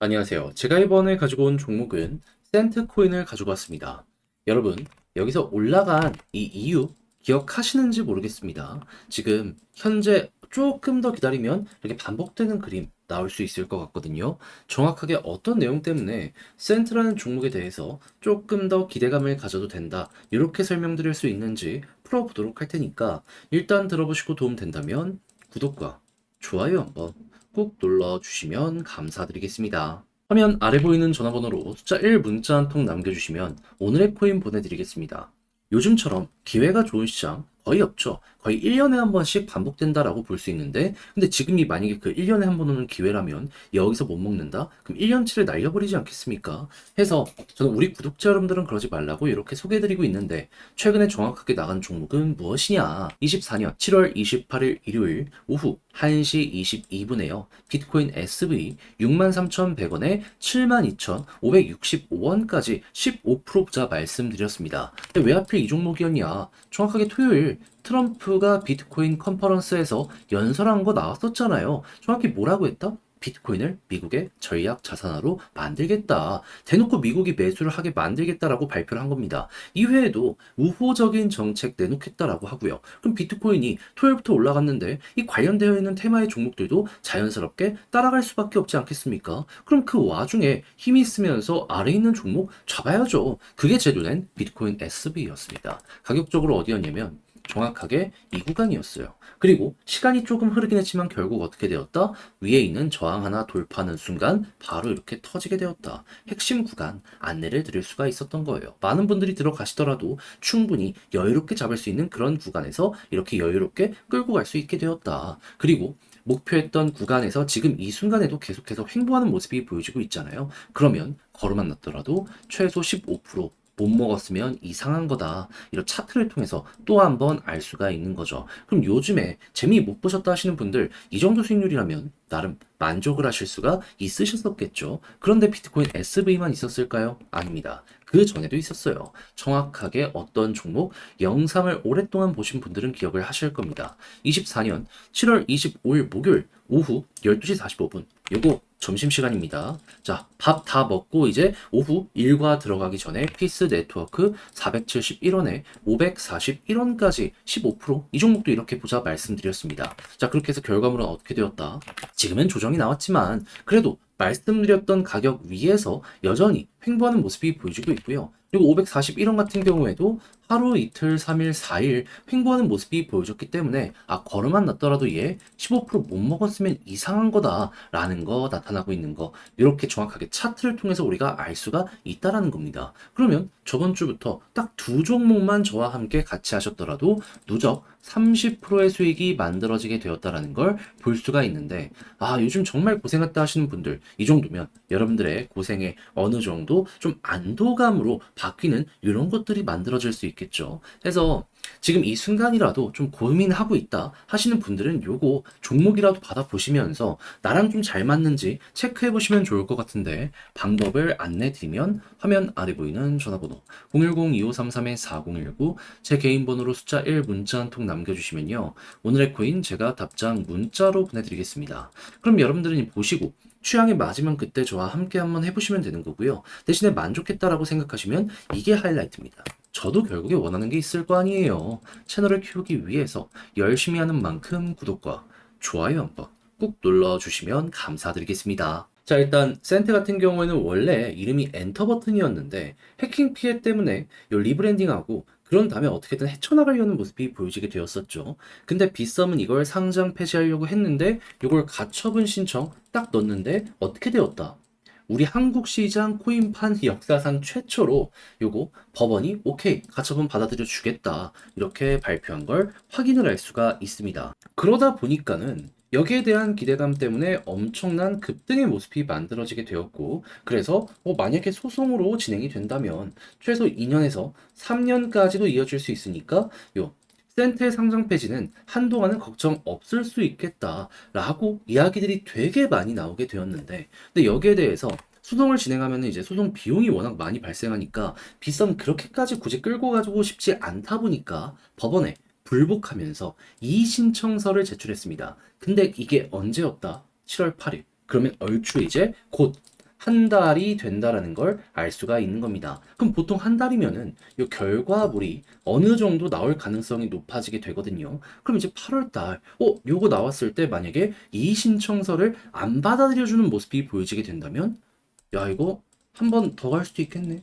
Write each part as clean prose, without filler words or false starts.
안녕하세요. 제가 이번에 가지고 온 종목은 센트 코인을 가지고 왔습니다. 여러분, 여기서 올라간 이 이유 기억하시는지 모르겠습니다. 지금 현재 조금 더 기다리면 이렇게 반복되는 그림 나올 수 있을 것 같거든요. 정확하게 어떤 내용 때문에 센트라는 종목에 대해서 조금 더 기대감을 가져도 된다. 이렇게 설명드릴 수 있는지 풀어보도록 할 테니까 일단 들어보시고 도움 된다면 구독과 좋아요 한번 꼭 눌러주시면 감사드리겠습니다. 화면 아래 보이는 전화번호로 숫자 1 문자 한 통 남겨주시면 오늘의 코인 보내드리겠습니다. 요즘처럼 기회가 좋은 시장 거의 없죠. 거의 1년에 한 번씩 반복된다라고 볼 수 있는데, 근데 지금이 만약에 그 1년에 한 번 오는 기회라면 여기서 못 먹는다? 그럼 1년치를 날려버리지 않겠습니까? 해서 저는 우리 구독자 여러분들은 그러지 말라고 이렇게 소개해드리고 있는데, 최근에 정확하게 나간 종목은 무엇이냐? 24년 7월 28일 일요일 오후 1시 22분에요. 비트코인 SV 63,100원에 72,565원까지 15% 부자 말씀드렸습니다. 근데 왜 하필 이 종목이었냐? 정확하게 토요일 트럼프가 비트코인 컨퍼런스에서 연설한 거 나왔었잖아요. 정확히 뭐라고 했다? 비트코인을 미국의 전략 자산화로 만들겠다. 대놓고 미국이 매수를 하게 만들겠다라고 발표를 한 겁니다. 이외에도 우호적인 정책 내놓겠다라고 하고요. 그럼 비트코인이 토요일부터 올라갔는데 이 관련되어 있는 테마의 종목들도 자연스럽게 따라갈 수밖에 없지 않겠습니까? 그럼 그 와중에 힘이 있으면서 아래 있는 종목 잡아야죠. 그게 제 눈엔 비트코인 SB였습니다. 가격적으로 어디였냐면 정확하게 이 구간이었어요. 그리고 시간이 조금 흐르긴 했지만 결국 어떻게 되었다? 위에 있는 저항 하나 돌파하는 순간 바로 이렇게 터지게 되었다. 핵심 구간 안내를 드릴 수가 있었던 거예요. 많은 분들이 들어가시더라도 충분히 여유롭게 잡을 수 있는 그런 구간에서 이렇게 여유롭게 끌고 갈 수 있게 되었다. 그리고 목표했던 구간에서 지금 이 순간에도 계속해서 횡보하는 모습이 보여지고 있잖아요. 그러면 걸음만 났더라도 최소 15%못 먹었으면 이상한 거다. 이런 차트를 통해서 또 한 번 알 수가 있는 거죠. 그럼 요즘에 재미 못 보셨다 하시는 분들 이 정도 수익률이라면 나름 만족을 하실 수가 있으셨었겠죠. 그런데 비트코인 SV만 있었을까요? 아닙니다. 그 전에도 있었어요. 정확하게 어떤 종목 영상을 오랫동안 보신 분들은 기억을 하실 겁니다. 24년 7월 25일 목요일 오후 12시 45분 요거 점심시간입니다. 자, 밥 다 먹고 이제 오후 일과 들어가기 전에 피스 네트워크 471원에 541원까지 15%이 종목도 이렇게 보자 말씀드렸습니다. 자, 그렇게 해서 결과물은 어떻게 되었다? 지금은 조정이 나왔지만 그래도 말씀드렸던 가격 위에서 여전히 횡보하는 모습이 보여지고 있고요. 그리고 541원 같은 경우에도 하루 이틀 3일 4일 횡보하는 모습이 보여졌기 때문에 걸음만 났더라도 얘 15%못 먹었으면 이상한 거다 라는 거 나타나고 있는 거, 이렇게 정확하게 차트를 통해서 우리가 알 수가 있다라는 겁니다. 그러면 저번 주부터 딱 두 종목만 저와 함께 같이 하셨더라도 누적 30%의 수익이 만들어지게 되었다라는 걸 볼 수가 있는데, 요즘 정말 고생했다 하시는 분들, 이 정도면 여러분들의 고생에 어느 정도 좀 안도감으로 바뀌는 이런 것들이 만들어질 수 있겠죠. 그래서 지금 이 순간이라도 좀 고민하고 있다 하시는 분들은 요거 종목이라도 받아보시면서 나랑 좀 잘 맞는지 체크해 보시면 좋을 것 같은데, 방법을 안내 드리면 화면 아래 보이는 전화번호 010-2533-4019 제 개인 번호로 숫자 1 문자 한 통 남겨주시면요, 오늘의 코인 제가 답장 문자로 보내드리겠습니다. 그럼 여러분들은 보시고 취향에 맞으면 그때 저와 함께 한번 해보시면 되는 거고요. 대신에 만족했다라고 생각하시면 이게 하이라이트입니다. 저도 결국에 원하는 게 있을 거 아니에요. 채널을 키우기 위해서 열심히 하는 만큼 구독과 좋아요 한번 꾹 눌러주시면 감사드리겠습니다. 자, 일단 센트 같은 경우에는 원래 이름이 엔터 버튼이었는데 해킹 피해 때문에 이 리브랜딩하고 그런 다음에 어떻게든 헤쳐나가려는 모습이 보여지게 되었었죠. 근데 빗썸은 이걸 상장 폐지하려고 했는데 이걸 가처분 신청 딱 넣었는데 어떻게 되었다? 우리 한국 시장 코인판 역사상 최초로 요거 법원이 오케이 가처분 받아들여 주겠다 이렇게 발표한 걸 확인을 할 수가 있습니다. 그러다 보니까는 여기에 대한 기대감 때문에 엄청난 급등의 모습이 만들어지게 되었고, 그래서 만약에 소송으로 진행이 된다면 최소 2년에서 3년까지도 이어질 수 있으니까 요 센트의 상장 폐지는 한동안은 걱정 없을 수 있겠다라고 이야기들이 되게 많이 나오게 되었는데, 근데 여기에 대해서 소송을 진행하면 이제 소송 비용이 워낙 많이 발생하니까 빗썸 그렇게까지 굳이 끌고 가지고 싶지 않다 보니까 법원에 불복하면서 이의신청서를 제출했습니다. 근데 이게 언제였다? 7월 8일. 그러면 얼추 이제 곧 한 달이 된다라는 걸 알 수가 있는 겁니다. 그럼 보통 한 달이면은 이 결과물이 어느 정도 나올 가능성이 높아지게 되거든요. 그럼 이제 8월 달, 요거 나왔을 때 만약에 이의 신청서를 안 받아들여주는 모습이 보여지게 된다면, 야, 이거 한 번 더 갈 수도 있겠네.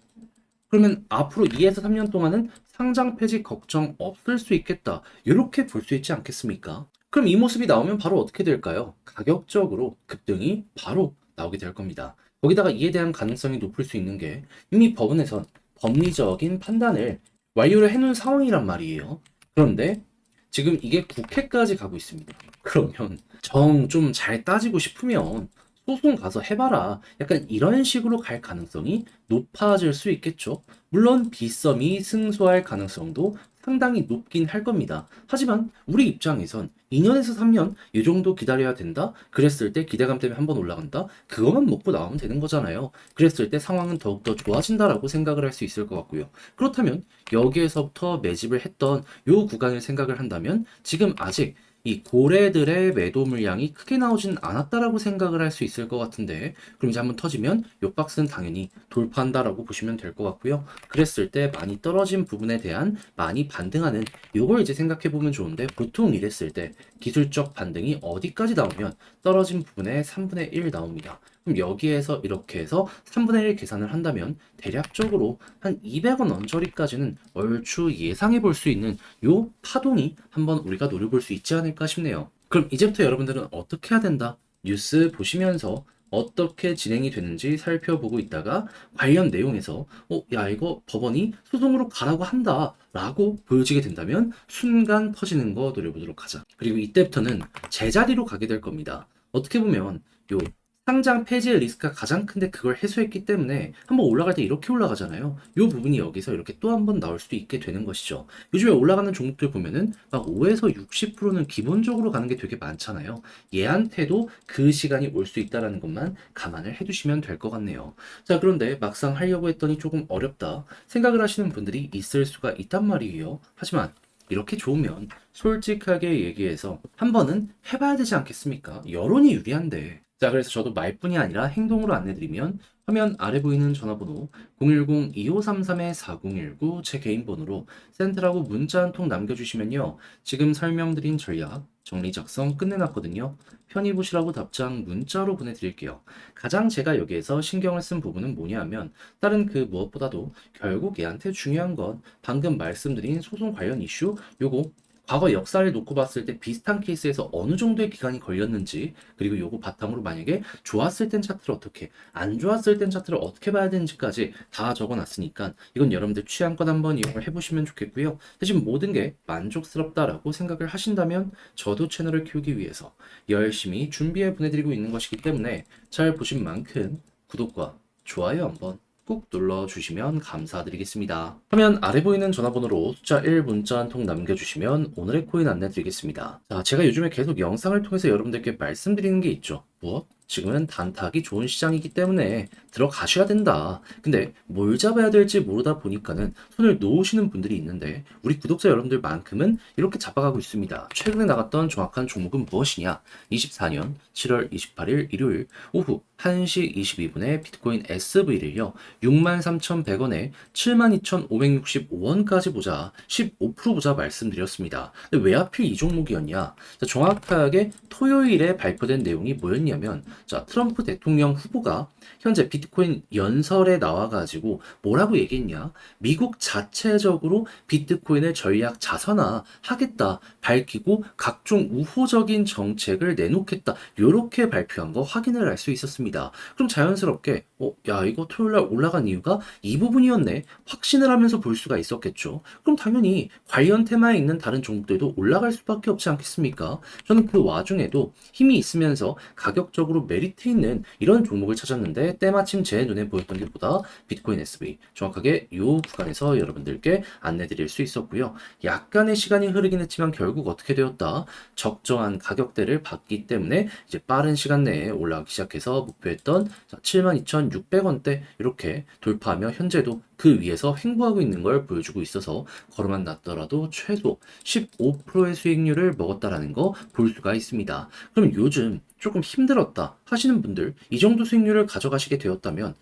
그러면 앞으로 2에서 3년 동안은 상장 폐지 걱정 없을 수 있겠다. 이렇게 볼 수 있지 않겠습니까? 그럼 이 모습이 나오면 바로 어떻게 될까요? 가격적으로 급등이 바로 나오게 될 겁니다. 거기다가 이에 대한 가능성이 높을 수 있는 게 이미 법원에선 법리적인 판단을 완료를 해놓은 상황이란 말이에요. 그런데 지금 이게 국회까지 가고 있습니다. 그러면 정 좀 잘 따지고 싶으면 소송 가서 해봐라. 약간 이런 식으로 갈 가능성이 높아질 수 있겠죠. 물론 빗썸이 승소할 가능성도 상당히 높긴 할 겁니다. 하지만 우리 입장에선 2년에서 3년 이 정도 기다려야 된다? 그랬을 때 기대감 때문에 한번 올라간다? 그것만 먹고 나오면 되는 거잖아요. 그랬을 때 상황은 더욱더 좋아진다라고 생각을 할 수 있을 것 같고요. 그렇다면 여기에서부터 매집을 했던 요 구간을 생각을 한다면 지금 아직 이 고래들의 매도 물량이 크게 나오진 않았다라고 생각을 할 수 있을 것 같은데, 그럼 이제 한번 터지면 요 박스는 당연히 돌파한다라고 보시면 될 것 같고요. 그랬을 때 많이 떨어진 부분에 대한 많이 반등하는 요걸 이제 생각해 보면 좋은데, 보통 이랬을 때 기술적 반등이 어디까지 나오면 떨어진 부분의 3분의 1 나옵니다. 그럼 여기에서 이렇게 해서 3분의 1 계산을 한다면 대략적으로 한 200원 언저리까지는 얼추 예상해 볼 수 있는 요 파동이 한번 우리가 노려볼 수 있지 않을까 싶네요. 그럼 이제부터 여러분들은 어떻게 해야 된다? 뉴스 보시면서 어떻게 진행이 되는지 살펴보고 있다가 관련 내용에서 야, 이거 법원이 소송으로 가라고 한다 라고 보여지게 된다면 순간 퍼지는 거 노려보도록 하자. 그리고 이때부터는 제자리로 가게 될 겁니다. 어떻게 보면 요 상장 폐지의 리스크가 가장 큰데 그걸 해소했기 때문에 한번 올라갈 때 이렇게 올라가잖아요. 이 부분이 여기서 이렇게 또 한 번 나올 수도 있게 되는 것이죠. 요즘에 올라가는 종목들 보면은 막 5에서 60%는 기본적으로 가는 게 되게 많잖아요. 얘한테도 그 시간이 올 수 있다는 것만 감안을 해두시면 될 것 같네요. 자, 그런데 막상 하려고 했더니 조금 어렵다 생각을 하시는 분들이 있을 수가 있단 말이에요. 하지만 이렇게 좋으면 솔직하게 얘기해서 한 번은 해봐야 되지 않겠습니까? 여론이 유리한데. 자, 그래서 저도 말뿐이 아니라 행동으로 안내드리면 화면 아래 보이는 전화번호 010-2533-4019 제 개인 번호로 센터라고 문자 한 통 남겨주시면요. 지금 설명드린 전략 정리 작성 끝내놨거든요. 편히 보시라고 답장 문자로 보내드릴게요. 가장 제가 여기에서 신경을 쓴 부분은 뭐냐면 다른 그 무엇보다도 결국 얘한테 중요한 건 방금 말씀드린 소송 관련 이슈 요거 과거 역사를 놓고 봤을 때 비슷한 케이스에서 어느 정도의 기간이 걸렸는지, 그리고 요거 바탕으로 만약에 좋았을 땐 차트를 어떻게, 안 좋았을 땐 차트를 어떻게 봐야 되는지까지 다 적어놨으니까 이건 여러분들 취향껏 한번 이용을 해보시면 좋겠고요. 대신 모든 게 만족스럽다라고 생각을 하신다면 저도 채널을 키우기 위해서 열심히 준비해 보내드리고 있는 것이기 때문에 잘 보신 만큼 구독과 좋아요 한번 꾹 눌러주시면 감사드리겠습니다. 화면 아래 보이는 전화번호로 숫자 1 문자 한 통 남겨주시면 오늘의 코인 안내드리겠습니다. 자, 제가 요즘에 계속 영상을 통해서 여러분들께 말씀드리는 게 있죠. 무엇? 지금은 단타하기 좋은 시장이기 때문에 들어가셔야 된다. 근데 뭘 잡아야 될지 모르다 보니까는 손을 놓으시는 분들이 있는데 우리 구독자 여러분들만큼은 이렇게 잡아가고 있습니다. 최근에 나갔던 정확한 종목은 무엇이냐? 24년 7월 28일 일요일 오후 1시 22분에 비트코인 SV를요. 63,100원에 72,565원까지 보자 15% 보자 말씀드렸습니다. 근데 왜 하필 이 종목이었냐? 자, 정확하게 토요일에 발표된 내용이 뭐였냐면 자, 트럼프 대통령 후보가 현재 비트코인 연설에 나와가지고 뭐라고 얘기했냐? 미국 자체적으로 비트코인을 전략 자산화하겠다 밝히고 각종 우호적인 정책을 내놓겠다. 이렇게 발표한 거 확인을 할 수 있었습니다. 그럼 자연스럽게 야, 이거 토요일날 올라간 이유가 이 부분이었네. 확신을 하면서 볼 수가 있었겠죠. 그럼 당연히 관련 테마에 있는 다른 종목들도 올라갈 수밖에 없지 않겠습니까? 저는 그 와중에도 힘이 있으면서 가격적으로 메리트 있는 이런 종목을 찾았는데 때마침 제 눈에 보였던 게 보다 비트코인 SV 정확하게 이 구간에서 여러분들께 안내드릴 수 있었고요. 약간의 시간이 흐르긴 했지만 결국 어떻게 되었다? 적정한 가격대를 받기 때문에 이제 빠른 시간 내에 올라가기 시작해서 목표했던 72,600원대 이렇게 돌파하며 현재도 그 위에서 횡보하고 있는 걸 보여주고 있어서 걸어만 놨더라도 최소 15%의 수익률을 먹었다라는 거 볼 수가 있습니다. 그럼 요즘 조금 힘들었다 하시는 분들, 이 정도 수익률을 가져가시게 되었다면,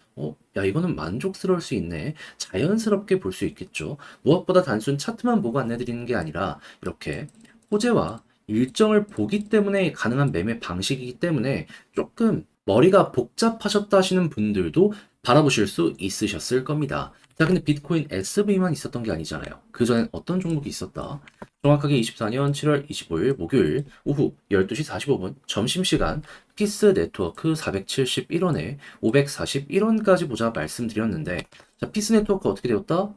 야, 이거는 만족스러울 수 있네. 자연스럽게 볼 수 있겠죠. 무엇보다 단순 차트만 보고 안내드리는 게 아니라, 이렇게 호재와 일정을 보기 때문에 가능한 매매 방식이기 때문에 조금 머리가 복잡하셨다 하시는 분들도 바라보실 수 있으셨을 겁니다. 자, 근데 비트코인 SV만 있었던 게 아니잖아요. 그전엔 어떤 종목이 있었다? 정확하게 24년 7월 25일 목요일 오후 12시 45분 점심시간 피스 네트워크 471원에 541원까지 보자 말씀드렸는데, 자, 피스 네트워크 어떻게 되었다?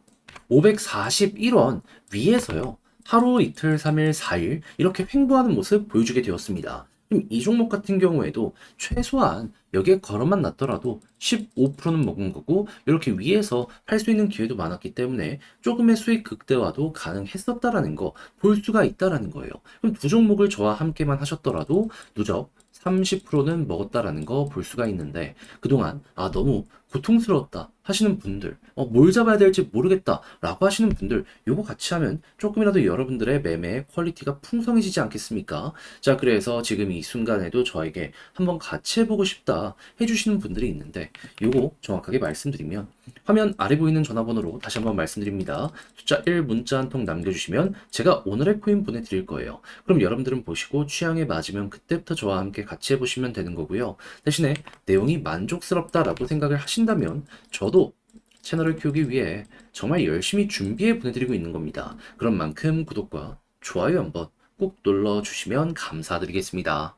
541원 위에서요. 하루, 이틀, 3일, 4일 이렇게 횡보하는 모습 보여주게 되었습니다. 그럼 이 종목 같은 경우에도 최소한 여기에 걸어만 놨더라도 15%는 먹은 거고, 이렇게 위에서 할 수 있는 기회도 많았기 때문에 조금의 수익 극대화도 가능했었다라는 거 볼 수가 있다라는 거예요. 그럼 두 종목을 저와 함께만 하셨더라도 누적 30%는 먹었다라는 거 볼 수가 있는데, 그동안 너무 고통스러웠다 하시는 분들, 뭘 잡아야 될지 모르겠다 라고 하시는 분들, 요거 같이 하면 조금이라도 여러분들의 매매의 퀄리티가 풍성해지지 않겠습니까? 자, 그래서 지금 이 순간에도 저에게 한번 같이 해보고 싶다 해주시는 분들이 있는데, 요거 정확하게 말씀드리면 화면 아래 보이는 전화번호로 다시 한번 말씀드립니다. 숫자 1 문자 한 통 남겨주시면 제가 오늘의 코인 보내드릴 거예요. 그럼 여러분들은 보시고 취향에 맞으면 그때부터 저와 함께 같이 해보시면 되는 거고요. 대신에 내용이 만족스럽다라고 생각을 하신다면 저도 채널을 키우기 위해 정말 열심히 준비해 보내드리고 있는 겁니다. 그런 만큼 구독과 좋아요 한번 꼭 눌러주시면 감사드리겠습니다.